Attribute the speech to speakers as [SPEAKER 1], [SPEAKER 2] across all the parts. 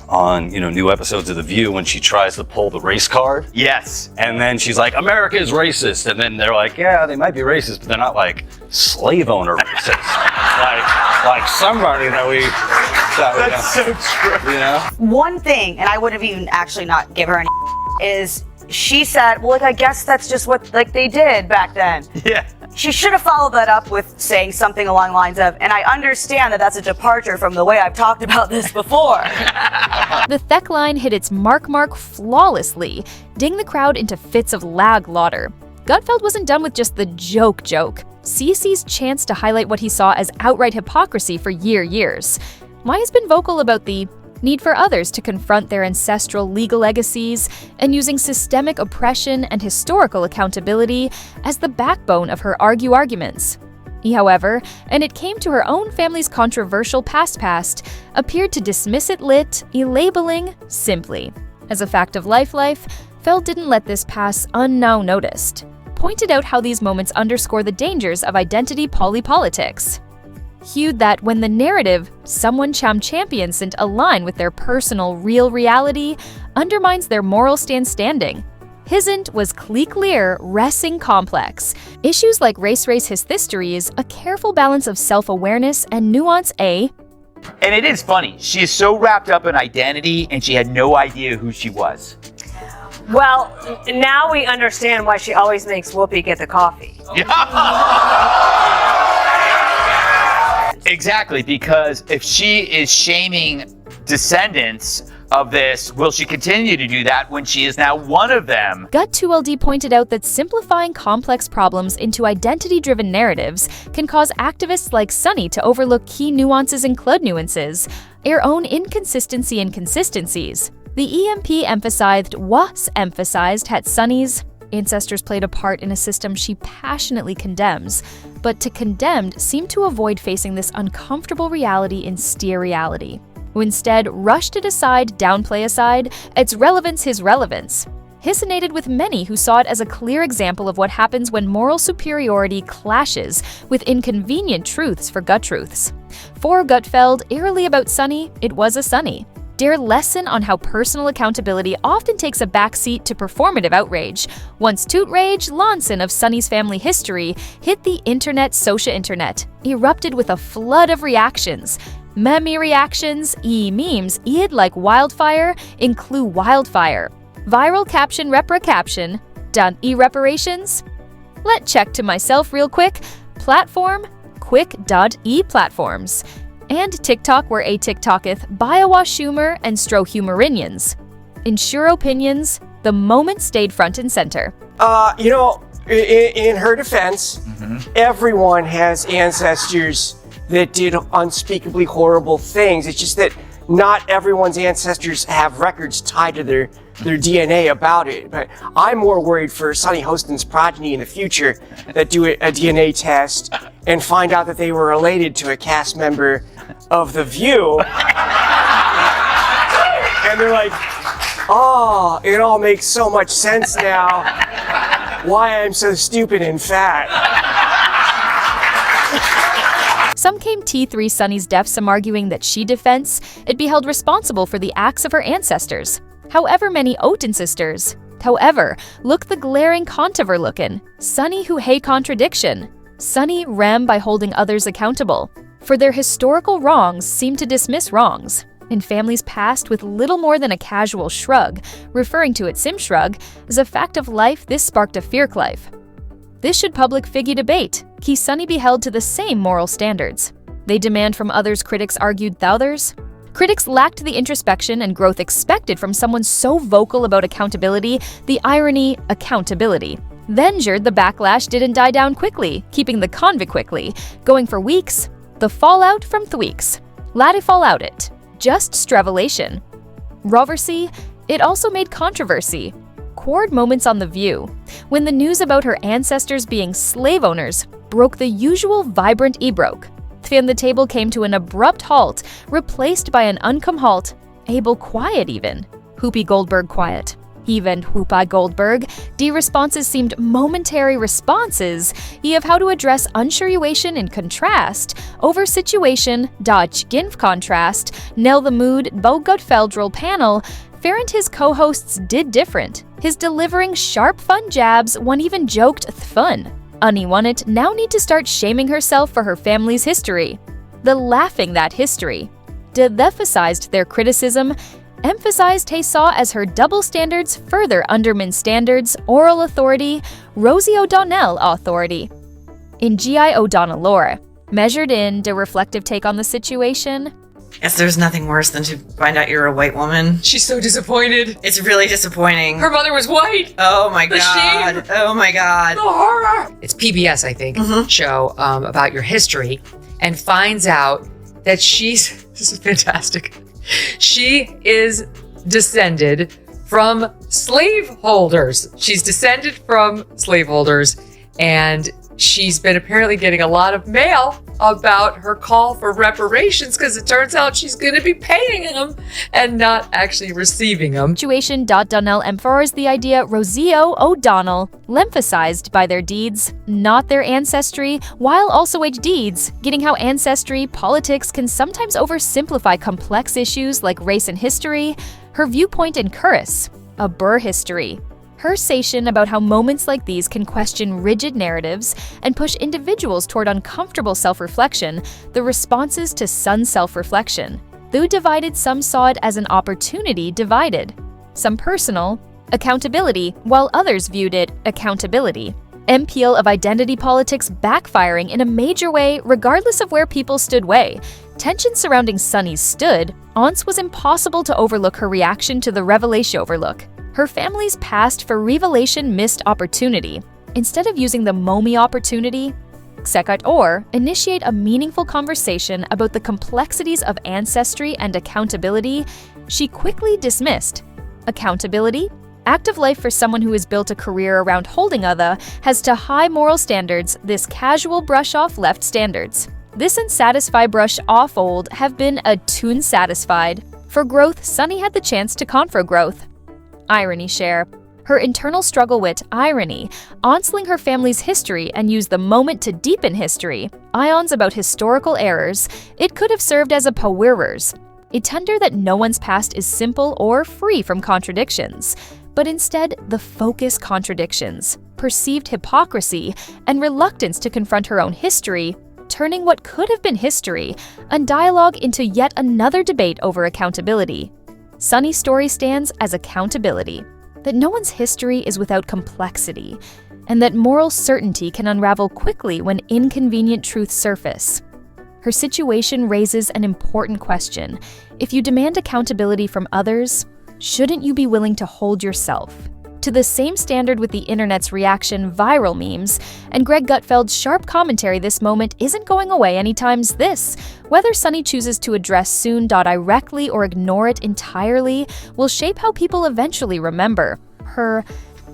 [SPEAKER 1] on, new episodes of The View when she tries to pull the race card.
[SPEAKER 2] Yes.
[SPEAKER 1] And then she's like, America is racist. And then they're like, yeah, they might be racist, but they're not like slave owner racist. like somebody that we...
[SPEAKER 2] That's so true.
[SPEAKER 3] One thing, and I would have even actually not give her any is she said, well, I guess that's just what they did back then.
[SPEAKER 2] Yeah.
[SPEAKER 3] She should have followed that up with saying something along the lines of, and I understand that that's a departure from the way I've talked about this before.
[SPEAKER 4] The Thek line hit its mark flawlessly, ding the crowd into fits of lag laughter. Gutfeld wasn't done with just the joke. CC's chance to highlight what he saw as outright hypocrisy for years. Why has been vocal about the need for others to confront their ancestral legal legacies and using systemic oppression and historical accountability as the backbone of her arguments. He, however, and it came to her own family's controversial past, appeared to dismiss it labeling simply. As a fact of life, Feld didn't let this pass unnoticed. Pointed out how these moments underscore the dangers of identity polypolitics. Hewed that when the narrative someone champions didn't align with their personal real reality, undermines their moral standing. Hisn't was clear, ressing complex. Issues like race histories, a careful balance of self-awareness and nuance And
[SPEAKER 2] it is funny, she is so wrapped up in identity and she had no idea who she was.
[SPEAKER 5] Well, now we understand why she always makes Whoopi get the coffee.
[SPEAKER 2] Exactly, because if she is shaming descendants of this, will she continue to do that when she is now one of them?
[SPEAKER 4] Gut2LD pointed out that simplifying complex problems into identity-driven narratives can cause activists like Sunny to overlook key nuances and nuances, their own inconsistencies. The EMP emphasized that Sunny's ancestors played a part in a system she passionately condemns, but to condemned seemed to avoid facing this uncomfortable reality in steer reality, who instead rushed it aside, downplay aside, its relevance his relevance. Hisnated with many who saw it as a clear example of what happens when moral superiority clashes with inconvenient truths for gut truths. For Gutfeld, eerily about Sunny, it was a Sunny. Their lesson on how personal accountability often takes a backseat to performative outrage. Once toot rage, Lonson of Sunny's family history hit the social internet, erupted with a flood of reactions. Meme reactions, memes, like wildfire, include wildfire. Viral caption, caption, done reparations. Let check to myself real quick. Platform, platforms. And TikTok where a TikToketh Biowa Schumer and Stro Humerinians. Ensure opinions, the moment stayed front and center.
[SPEAKER 6] In her defense, everyone has ancestors that did unspeakably horrible things. It's just that not everyone's ancestors have records tied to their DNA about it. But I'm more worried for Sunny Hostin's progeny in the future that do a DNA test and find out that they were related to a cast member of The View. And they're like, oh, it all makes so much sense now why I'm so stupid and fat.
[SPEAKER 4] Some came T3 Sunny's defsome arguing that she defense it be held responsible for the acts of her ancestors. However many Oten sisters. However, look the glaring contover lookin'. Sunny who hate contradiction. Sunny rem by holding others accountable. For their historical wrongs seem to dismiss wrongs. In families past with little more than a casual shrug, referring to it sim shrug, as a fact of life this sparked a fear life. This should public figure debate, key Sunny be held to the same moral standards. They demand from others critics argued thouthers. Critics lacked the introspection and growth expected from someone so vocal about accountability, the irony, accountability. Then jured the backlash didn't die down quickly, keeping the convict quickly, going for weeks. The fallout from thweeks. Laddie fallout it. Just strevelation. Roversy, it also made controversy. Cord moments on The View, when the news about her ancestors being slave owners broke the usual vibrant broke. The table came to an abrupt halt, replaced by an uncome halt, able quiet even. Whoopi Goldberg quiet. Even Hupa Goldberg, D responses seemed momentary responses, ye of how to address unsuration in contrast, over situation, dodge ginf contrast, nell the mood, Bo Gutfeldril panel, Fair and his co-hosts did different. His delivering sharp fun jabs, one even joked fun. Unnie Wonnet now need to start shaming herself for her family's history. The laughing that history. De-emphasized their criticism, emphasized he saw as her double standards further undermine standards, oral authority, Rosie O'Donnell authority. In G.I. O'Donnell lore, measured in the reflective take on the situation.
[SPEAKER 7] Yes, there's nothing worse than to find out you're a white woman.
[SPEAKER 8] She's so disappointed.
[SPEAKER 7] It's really disappointing.
[SPEAKER 8] Her mother was white.
[SPEAKER 7] Oh my
[SPEAKER 8] The
[SPEAKER 7] god.
[SPEAKER 8] shame.
[SPEAKER 7] Oh my god.
[SPEAKER 8] The horror. It's PBS, I think, show about your history, and finds out that she's, this is fantastic, she is descended from slaveholders. She's descended from slaveholders, and she's been apparently getting a lot of mail about her call for reparations because it turns out she's going to be paying them and not actually receiving them.
[SPEAKER 4] Situation. Donnell emphasized the idea Rosio O'Donnell, emphasized by their deeds, not their ancestry, while also deeds, getting how ancestry, politics can sometimes oversimplify complex issues like race and history, her viewpoint in Curris, a Burr history. Her sation about how moments like these can question rigid narratives and push individuals toward uncomfortable self-reflection, the responses to Sun's self-reflection. Though divided, some saw it as an opportunity divided. Some personal, accountability, while others viewed it accountability. MPL of identity politics backfiring in a major way regardless of where people stood way. Tension surrounding Sunny's stood, Aunts was impossible to overlook her reaction to the revelation overlook. Her family's past for revelation missed opportunity. Instead of using the Momi opportunity, or initiate a meaningful conversation about the complexities of ancestry and accountability, she quickly dismissed. Accountability? Active life for someone who has built a career around holding other has to high moral standards this casual brush off left standards. This unsatisfied brush off old have been a tune satisfied. For growth, Sunny had the chance to confro growth. Irony share. Her internal struggle with irony, answering her family's history and use the moment to deepen history. Ions about historical errors, it could have served as a powirers. A tender that no one's past is simple or free from contradictions, but instead the focus contradictions, perceived hypocrisy, and reluctance to confront her own history, turning what could have been history and dialogue into yet another debate over accountability. Sunny's story stands as accountability, that no one's history is without complexity, and that moral certainty can unravel quickly when inconvenient truths surface. Her situation raises an important question. If you demand accountability from others, shouldn't you be willing to hold yourself to the same standard with the internet's reaction viral memes? And Greg Gutfeld's sharp commentary this moment isn't going away anytime this. Whether Sunny chooses to address soon directly or ignore it entirely will shape how people eventually remember her.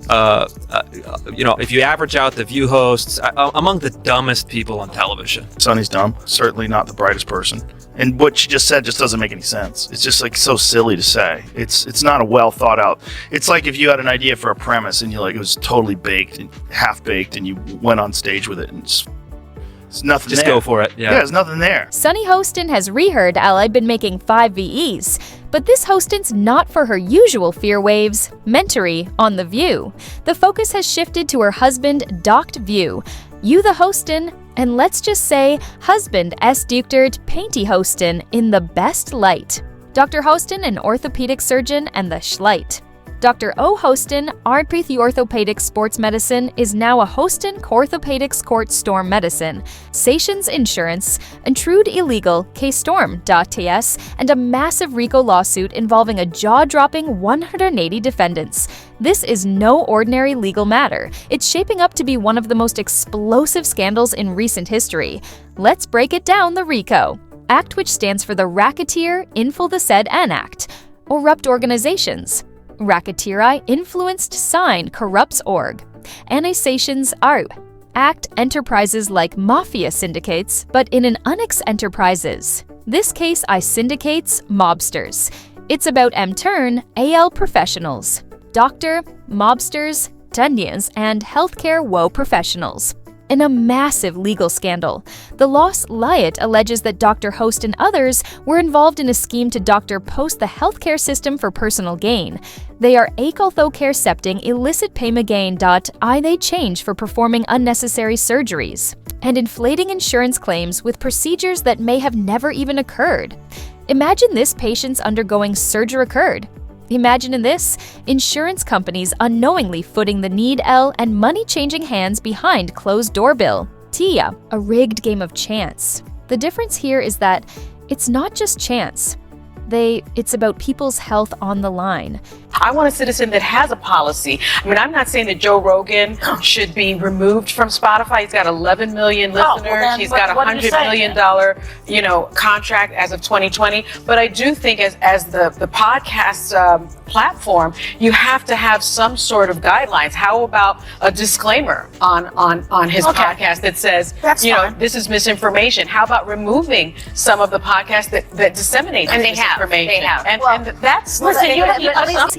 [SPEAKER 9] If you average out the View hosts, among the dumbest people on television.
[SPEAKER 10] Sunny's dumb. Certainly not the brightest person. And what she just said just doesn't make any sense. It's just like so silly to say. It's not a well thought out. It's like if you had an idea for a premise and it was totally baked, and half baked, and you went on stage with it and it's nothing
[SPEAKER 9] Just
[SPEAKER 10] there.
[SPEAKER 9] go for it. Yeah,
[SPEAKER 10] there's nothing there.
[SPEAKER 4] Sunny Hostin has reheard Allied been making 5 VEs, but this Hostin's not for her usual fear waves, mentory on The View. The focus has shifted to her husband, Docked View. You the Hostin, and let's just say, husband S. Duktert Painty Hostin in the best light. Dr. Hostin, an orthopedic surgeon, and the Schlight. Dr. O. Hostin, Ardpreeth Orthopedic Sports Medicine, is now a Hostin Orthopedics Court Storm Medicine, Sations Insurance, Intrude Illegal, K-Storm.ts, and a massive RICO lawsuit involving a jaw-dropping 180 defendants. This is no ordinary legal matter. It's shaping up to be one of the most explosive scandals in recent history. Let's break it down the RICO. Act, which stands for the Racketeer, Info the Said An Act. Corrupt organizations. Racketeeri influenced sign corrupts org. Annexations are act enterprises like mafia syndicates, but in an unex enterprises. This case I syndicates mobsters. It's about turn AL professionals. doctor, mobsters, Dundians, and healthcare woe professionals. In a massive legal scandal, the Los Lyot alleges that Dr. Host and others were involved in a scheme to doctor post the healthcare system for personal gain. They are acethocarecepting illicit payment I they change for performing unnecessary surgeries, and inflating insurance claims with procedures that may have never even occurred. Imagine this patient's undergoing surgery occurred. Imagine in this, insurance companies unknowingly footing the need L and money changing hands behind closed door bill. Tia, a rigged game of chance. The difference here is that it's not just chance. It's about people's health on the line.
[SPEAKER 11] I want a citizen that has a policy. I mean, I'm not saying that Joe Rogan should be removed from Spotify. He's got 11 million listeners. He's got $100 million, contract as of 2020. But I do think as the podcast platform, you have to have some sort of guidelines. How about a disclaimer on his podcast that says, this is misinformation? How about removing some of the podcasts that disseminate misinformation?
[SPEAKER 3] They have.
[SPEAKER 11] And that's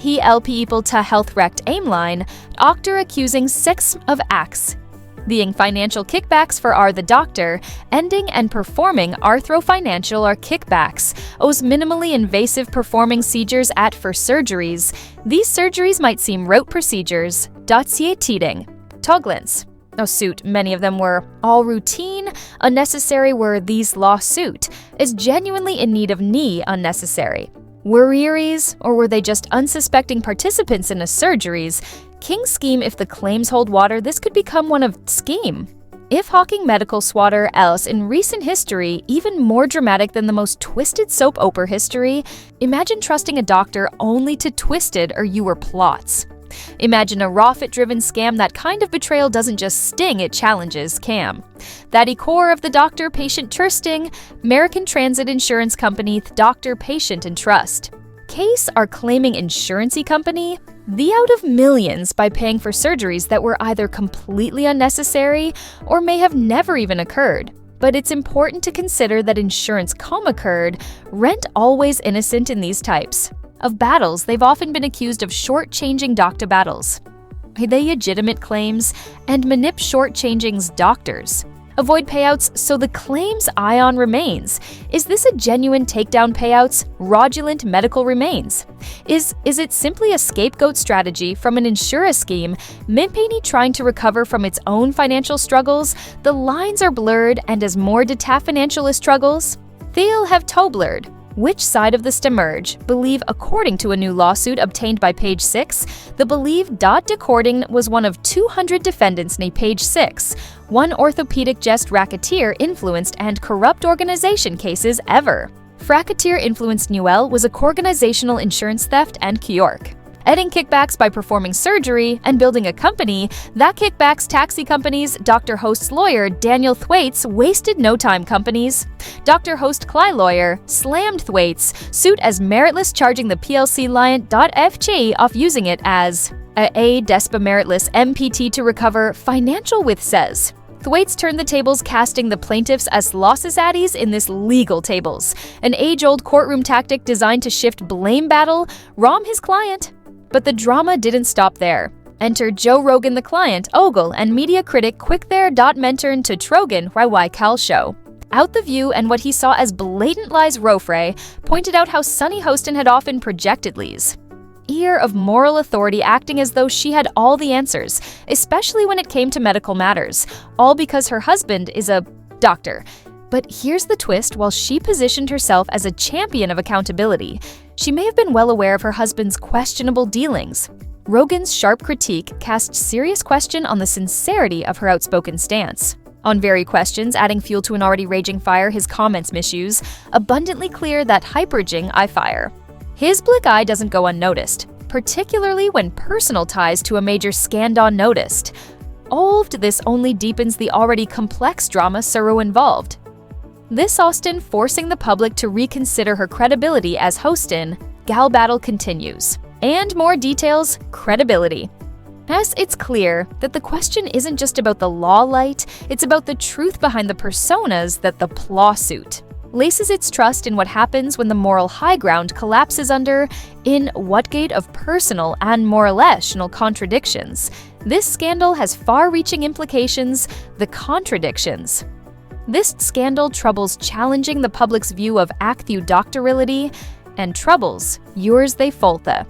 [SPEAKER 4] He help people to health wrecked aimline, doctor accusing 6 of acts. Being financial kickbacks for are the doctor, ending and performing arthro financial are kickbacks, owes minimally invasive performing seizures at for surgeries. These surgeries might seem rote procedures. Dossier teeting. Toglins. Suit, many of them were all routine, unnecessary were these lawsuit, is genuinely in need of knee unnecessary. Were eerie's, or were they just unsuspecting participants in a surgeries? King scheme if the claims hold water, this could become one of scheme. If hawking medical swatter else in recent history, even more dramatic than the most twisted soap opera history, imagine trusting a doctor only to twisted or you were plots. Imagine a Roffit-driven scam. That kind of betrayal doesn't just sting, it challenges Cam. That core of the doctor-patient trusting, American Transit Insurance Company, doctor-patient and trust. Case are claiming insurancy company, the out of millions by paying for surgeries that were either completely unnecessary or may have never even occurred. But it's important to consider that insurance occurred, rent always innocent in these types. Of battles, they've often been accused of short-changing doctor battles. Are they legitimate claims? And manip short-changing's doctors. Avoid payouts so the claims ion remains. Is this a genuine takedown payouts? Fraudulent medical remains. Is it simply a scapegoat strategy from an insurer scheme, Mimpany trying to recover from its own financial struggles? The lines are blurred, and as more deta financial struggles, they'll have toe blurred. Which side of the stemerge? Believe, according to a new lawsuit obtained by Page 6, the believed decording was one of 200 defendants named Page 6, one orthopedic jest racketeer influenced and corrupt organization cases ever. Fracketeer influenced Newell was a organizational insurance theft and Kyork. Adding kickbacks by performing surgery and building a company, that kickbacks taxi companies, Dr. Host's lawyer, Daniel Thwaites, wasted no time companies. Dr. Host Cly lawyer, slammed Thwaites, suit as meritless charging the PLC Lion.FG off using it as a despa meritless MPT to recover financial with says. Thwaites turned the tables, casting the plaintiffs as losses addies in this legal tables, an age-old courtroom tactic designed to shift blame battle, rom his client. But the drama didn't stop there. Enter Joe Rogan the client, Ogle, and media critic quick there. Mentor to Trogan, why Cal show. Out the View and what he saw as blatant lies Rofre pointed out how Sunny Hostin had often projected lies. Ear of moral authority acting as though she had all the answers, especially when it came to medical matters, all because her husband is a doctor. But here's the twist: while she positioned herself as a champion of accountability, she may have been well aware of her husband's questionable dealings. Rogan's sharp critique cast serious question on the sincerity of her outspoken stance. On very questions, adding fuel to an already raging fire, his comments misuse, abundantly clear that hyperging I fire. His blick eye doesn't go unnoticed, particularly when personal ties to a major scandal noticed. This only deepens the already complex drama Suro involved. This Austin forcing the public to reconsider her credibility as Hostin, gal battle continues. And more details, credibility. As it's clear that the question isn't just about the law light, it's about the truth behind the personas that the lawsuit. laces its trust in what happens when the moral high ground collapses under in Whatgate of personal and moralational contradictions. This scandal has far-reaching implications, the contradictions. This scandal troubles challenging the public's view of acthu doctorility and troubles yours they falta.